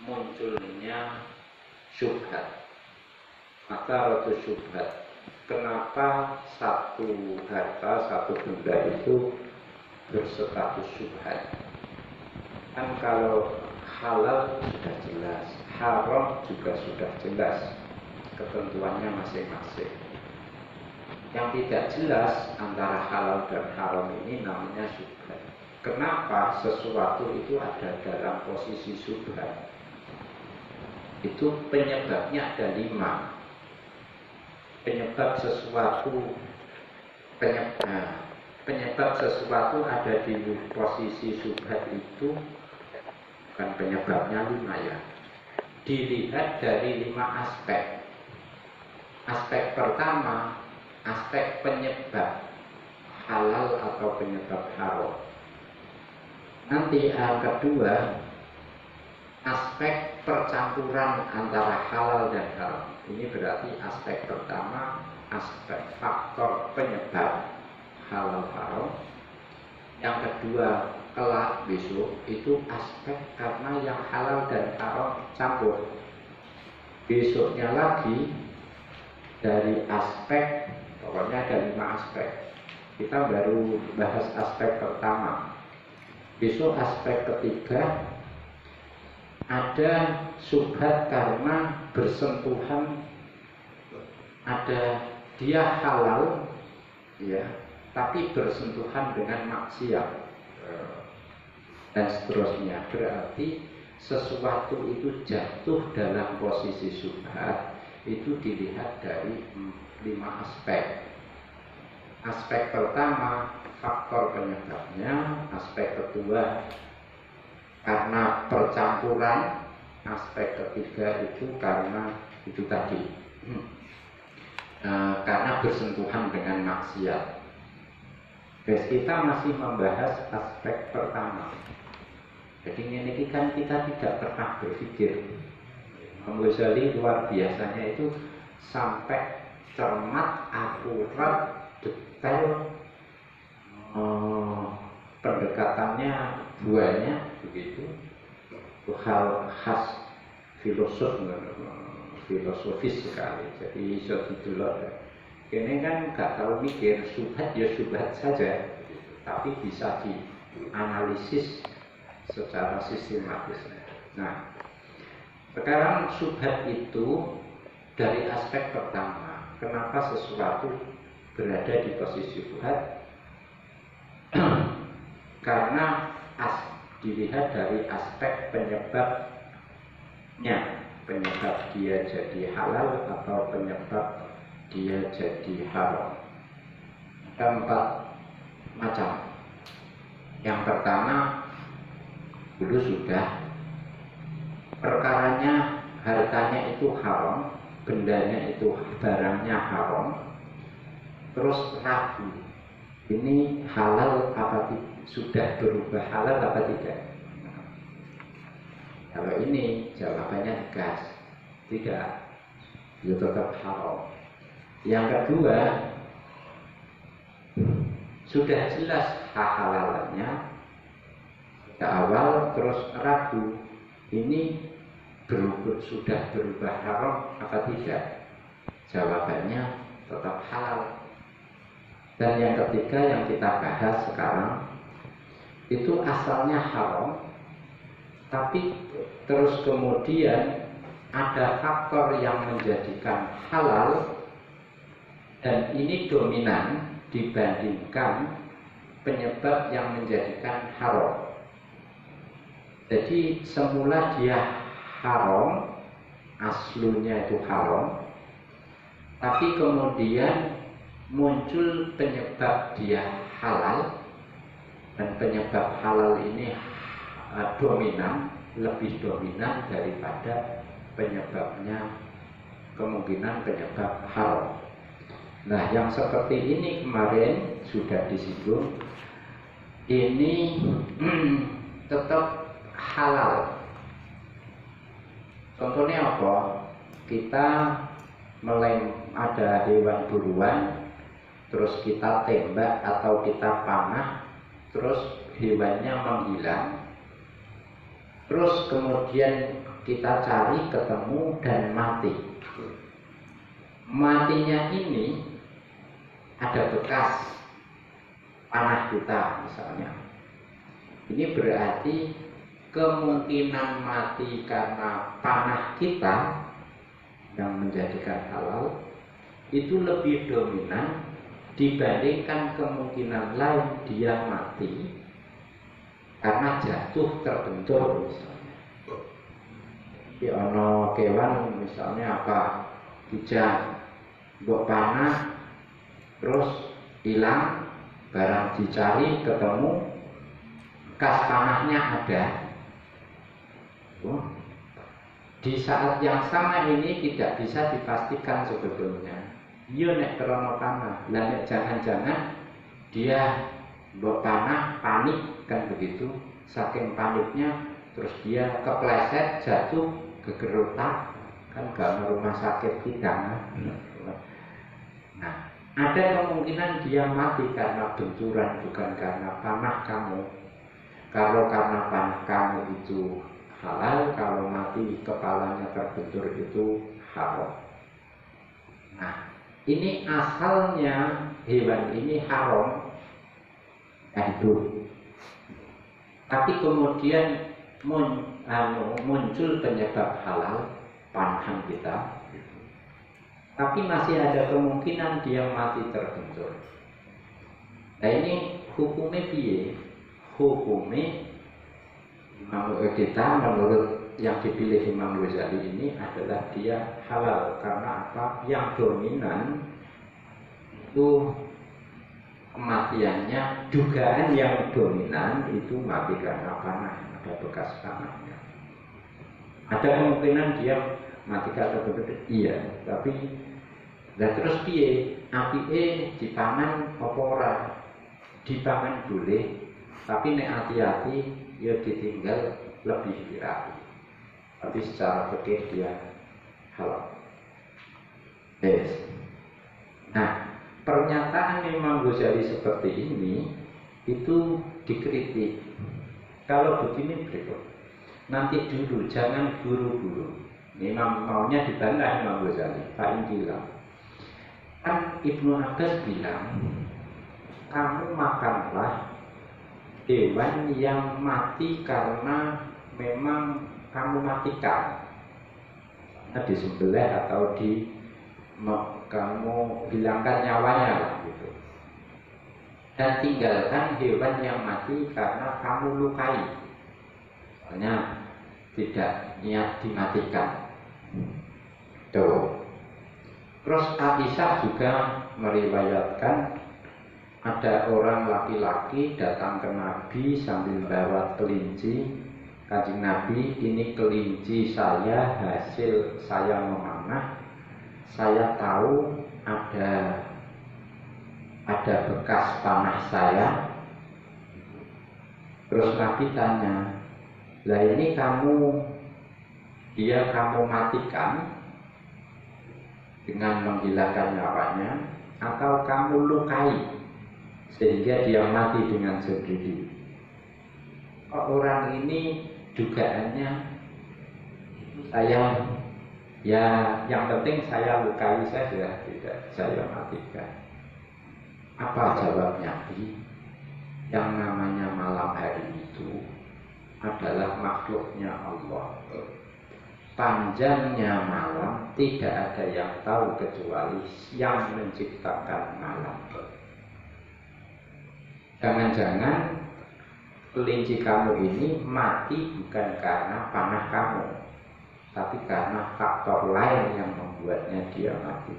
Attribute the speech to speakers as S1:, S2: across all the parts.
S1: munculnya syubhat. Maka rotu syubhat, kenapa satu harta, satu benda itu berstatus syubhat? Kan kalau halal sudah jelas, haram juga sudah jelas ketentuannya masing-masing. Yang tidak jelas antara halal dan haram ini namanya syubhat. Kenapa sesuatu itu ada dalam posisi syubhat? Itu penyebabnya ada 5. Penyebab sesuatu ada di posisi syubhat itu bukan penyebabnya 5 ya. Dilihat dari 5 aspek. Aspek pertama, aspek penyebab halal atau penyebab haram. Nanti yang kedua, aspek percampuran antara halal dan haram. Ini berarti aspek pertama, aspek faktor penyebab halal haram. Yang kedua, kelak besok itu aspek karena yang halal dan haram campur. Besoknya lagi dari aspek, pokoknya ada 5 aspek. Kita baru bahas aspek pertama. Besok aspek ketiga, ada syubhat karena bersentuhan, ada dia halal ya, tapi bersentuhan dengan maksiat dan seterusnya. Berarti sesuatu itu jatuh dalam posisi syubhat itu dilihat dari 5 aspek. Aspek pertama, faktor penyebabnya. Aspek kedua, karena percampuran. Aspek ketiga itu karena itu tadi karena bersentuhan dengan maksiat. Terus kita masih membahas aspek pertama. Jadi ini kan kita tidak pernah berpikir. Imam Ghazali luar biasanya itu sampai cermat, akurat, detail, pendekatannya banyak begitu. Itu hal khas filosofis sekali. Jadi iso ditulak. Ini kan nggak tahu mikir, syubhat ya syubhat saja, tapi bisa dianalisis secara sistematis. Nah, sekarang syubhat itu dari aspek pertama, kenapa sesuatu berada di posisi syubhat? Karena dilihat dari aspek penyebabnya, penyebab dia jadi halal atau penyebab dia jadi haram. Ada 4 macam. Yang pertama, dulu sudah perkaranya, hartanya itu haram, bendanya itu, barangnya haram, terus ragu, ini halal apa tidak, sudah berubah halal apa tidak? Kalau ini jawabannya tegas, tidak, itu tetap haram. Yang kedua, sudah jelas halalannya sejak awal, terus ragu, ini sudah berubah haram apa tidak? Jawabannya tetap halal. Dan yang ketiga yang kita bahas sekarang, itu asalnya haram, tapi terus kemudian ada faktor yang menjadikan halal, dan ini dominan dibandingkan penyebab yang menjadikan haram. Jadi semula dia haram, aslunya itu haram, tapi kemudian muncul penyebab dia halal, dan penyebab halal ini dominan, lebih dominan daripada penyebabnya, kemungkinan penyebab haram. Nah, yang seperti ini kemarin sudah disinggung, ini tetap halal. Contohnya apa? Kita ada hewan buruan, terus kita tembak atau kita panah, terus hewannya menghilang. terus kemudian kita cari ketemu dan mati. Matinya ini ada bekas panah kita misalnya. Ini berarti kemungkinan mati karena panah kita yang menjadikan halal itu lebih dominan dibandingkan kemungkinan lain dia mati karena jatuh terbentur misalnya. Di ono kewan misalnya apa, kijang, mbok panah terus hilang, barang dicari ketemu bekas panahnya ada. Di saat yang sama ini tidak bisa dipastikan sebetulnya iya nek krono panah, lah nek jangan-jangan dia mbok panah panik kan begitu, saking paniknya terus dia kepleset jatuh gegerutak kan gak rumah sakit tidak. Nah, ada kemungkinan dia mati karena benturan bukan karena panah kamu. Kalau karena panah kamu itu halal, kalau mati kepalanya terbentur itu haram. Nah, ini asalnya hewan ini haram hidup. Tapi kemudian muncul penyebab halal panahan kita. Tapi masih ada kemungkinan dia mati terbentur. Nah ini hukumnya piye? Hukumnya kita menurut yang dipilih Imam Ghazali ini adalah dia halal. Karena apa? Yang dominan itu kematiannya, dugaan yang dominan itu mati karena panah, ada bekas panahnya. Ada kemungkinan dia mati karena bentuk, iya, tapi lah terus piye? Apike dipangan apa ora? Dipangan boleh, tapi nek hati-hati ya ditinggal lebih dirapi. Tapi secara fikih dia halal. Yes. Nah, pernyataan Imam Ghazali seperti ini itu dikritik. Kalau begini berikut, nanti dulu jangan buru-buru. Imam maunya dibantah Imam Ghazali. Pak Indila, kan Ibnu Abbas bilang, kamu makanlah hewan yang mati karena memang kamu matikan, disembelih atau kamu hilangkan nyawanya lah gitu. Dan tinggalkan hewan yang mati karena kamu lukai, soalnya tidak niat dimatikan. Tuh. Terus Aisyah juga meriwayatkan ada orang laki-laki datang ke Nabi sambil bawa kelinci. Kanjeng Nabi, ini kelinci saya hasil saya memanah. Saya tahu ada bekas panah saya. Terus Nabi tanya, lah ini kamu matikan dengan menghilangkan nyawanya atau kamu lukai sehingga dia mati dengan sendiri? Orang ini dugaannya saya, ya yang penting saya lukai saja, tidak saya matikan. Apa jawabnya? Yang namanya malam hari itu adalah makhluknya Allah. Panjangnya malam tidak ada yang tahu kecuali yang menciptakan malam. Jangan-jangan kelinci kamu ini mati bukan karena panah kamu, tapi karena faktor lain yang membuatnya dia mati.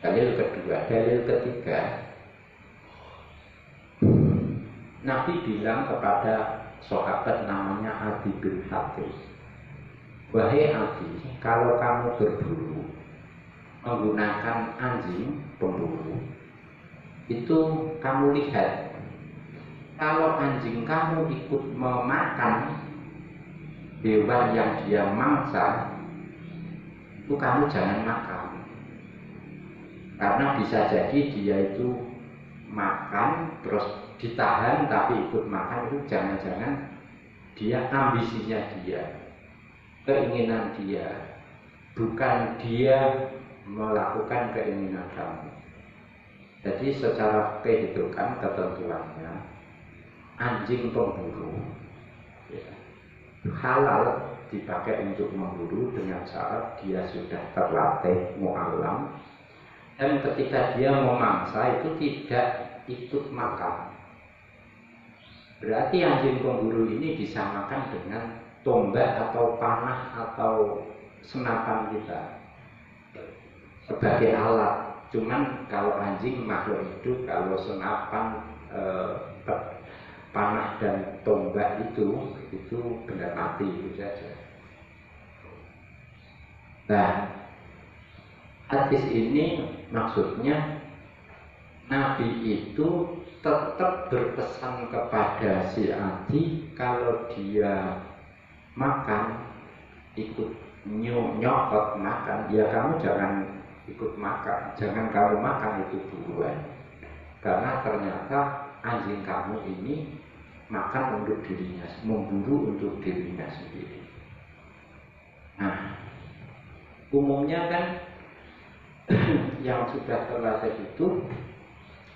S1: Dalil kedua. Dalil ketiga, Nabi bilang kepada sahabat namanya Adi bin Hatim, wahai Adi, kalau kamu berburu menggunakan anjing pemburu, itu kamu lihat, kalau anjing kamu ikut memakan hewan yang dia mangsa, itu kamu jangan makan. Karena bisa jadi dia itu makan terus ditahan tapi ikut makan, itu jangan-jangan dia ambisinya dia, keinginan dia, bukan dia melakukan keinginan kamu. Jadi secara kehidupan ketentuannya anjing pemburu ya, halal dipakai untuk memburu dengan syarat dia sudah terlatih mu'allam, dan ketika dia memangsa itu tidak ikut makan. Berarti anjing pemburu ini disamakan dengan tombak atau panah atau senapan kita sebagai alat. Cuman kalau anjing makhluk hidup, kalau senapan, panah dan tombak itu benar mati itu saja. Nah, hadis ini maksudnya Nabi itu tetap berpesan kepada si Adi kalau dia makan ikut nyokot makan, ya kamu jangan ikut makan, jangan kamu makan itu duluan, karena ternyata anjing kamu ini makan untuk dirinya, memburu untuk dirinya sendiri. Nah, umumnya kan yang sudah terlatih itu,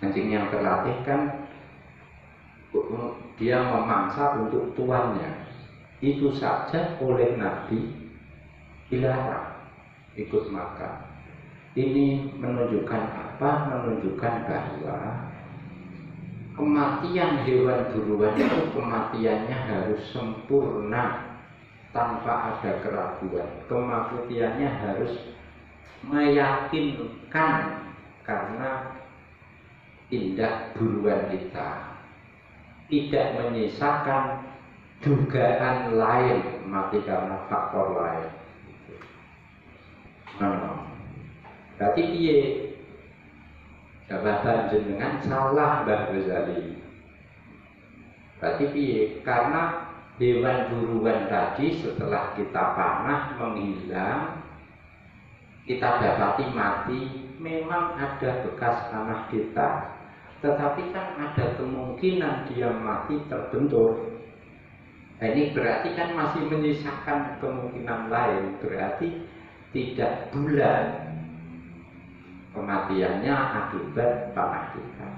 S1: anjing yang terlatih kan dia memangsa untuk tuannya, itu saja oleh Nabi dilarang ikut makan. Ini menunjukkan apa? Menunjukkan bahwa kematian hewan buruan itu kematiannya harus sempurna tanpa ada keraguan. Kematiannya harus meyakinkan karena tindak buruan kita tidak menyisakan dugaan lain mati karena faktor lain. Berarti piye? Jawaban jenengan salah Mbah Ghazali. Berarti piye? Karena hewan buruan tadi setelah kita panah menghilang, kita dapati mati, memang ada bekas panah kita. Tetapi kan ada kemungkinan dia mati terbentur. Nah, ini berarti kan masih menyisakan kemungkinan lain. Berarti tidak bulat kematiannya akibat panah kita.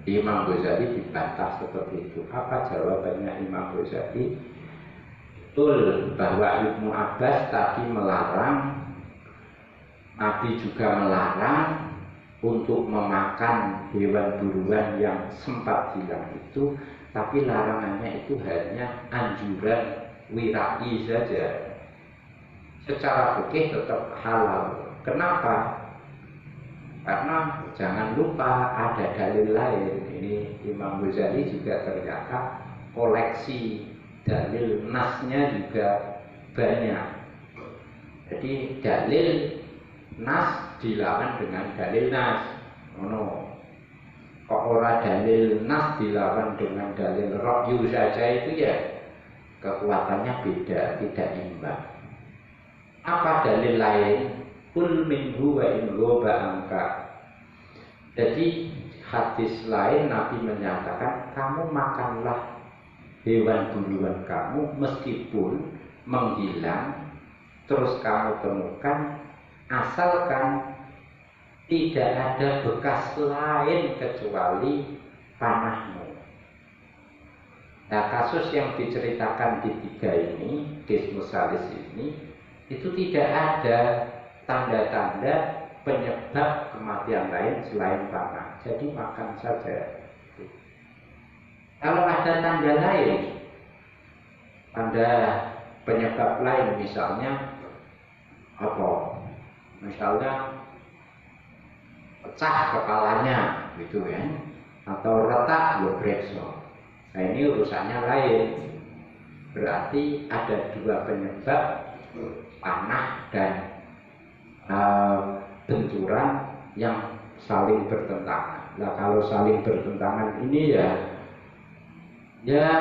S1: Imam Ghazali dibantah seperti itu. Apa jawabannya Imam Ghazali? Betul bahwa Ibnu Abbas tadi melarang, Nabi juga melarang untuk memakan hewan buruan yang sempat hilang itu, tapi larangannya itu hanya anjuran wirai saja. Secara fikih tetap halal. Kenapa? Karena jangan lupa ada dalil lain. Ini Imam Ghazali juga ternyata koleksi dalil nasnya juga banyak. Jadi dalil nas dilawan dengan dalil nas. Kok ora dalil nas dilawan dengan dalil ra'yu saja, itu ya kekuatannya beda, tidak imbang. Apa dalil lain? Kul minhu wa in ghoba angka. Jadi hadis lain Nabi menyatakan, kamu makanlah hewan buruan kamu meskipun menghilang, terus kamu temukan, asalkan tidak ada bekas lain kecuali panahmu. Nah, kasus yang diceritakan di 3 ini, Qismus Salis ini, itu tidak ada tanda-tanda penyebab kematian lain selain panah. Jadi makan saja. Kalau ada tanda lain, tanda penyebab lain, misalnya apa? Misalnya pecah kepalanya, gitu kan? Atau retak brekso. Nah, ini urusannya lain. Berarti ada 2 penyebab, panah dan benturan yang saling bertentangan. Nah, kalau saling bertentangan ini ya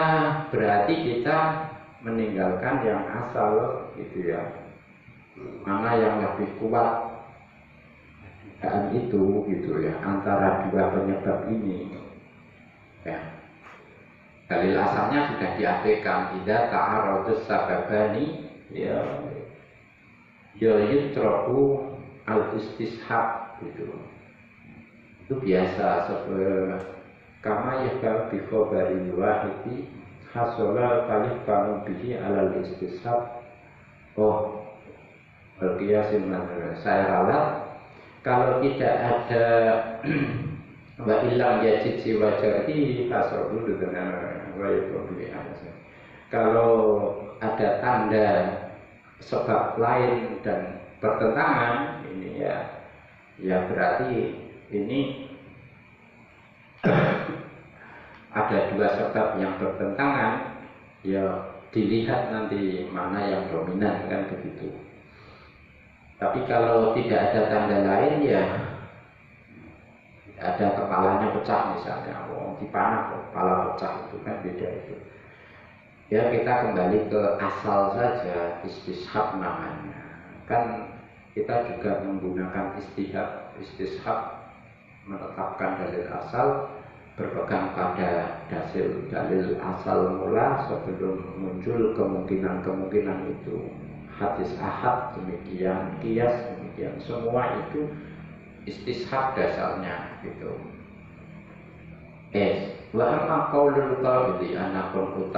S1: berarti kita meninggalkan yang asal, gitu ya. Mana yang lebih kuat dan itu, gitu ya, antara 2 penyebab ini. Ya. Dalil asalnya sudah diartikan idza ta'arudus sababani ya yutraku al-istishab gitu. Itu biasa kama yakal bi khabari wahidi hasola kalif kanu bihi alal istishab. Oh, berkiasin saya ralat kalau tidak ada wa ilam yajid siwajari hasol dulu dengan kalau ada tanda sebab lain dan bertentangan ini ya berarti ini ada dua sebab yang bertentangan, ya dilihat nanti mana yang dominan kan begitu. Tapi kalau tidak ada tanda lain ya ada kepalanya pecah misalnya, dipanah kepala pecah itu kan beda itu. Ya kita kembali ke asal saja, istishab namanya. Kan kita juga menggunakan istishab menetapkan dalil asal, berpegang pada dalil asal mula sebelum muncul kemungkinan itu. Hadis ahad demikian, qiyas demikian, semua itu istishab dasarnya gitu. Wa amma qaulul qawli anakun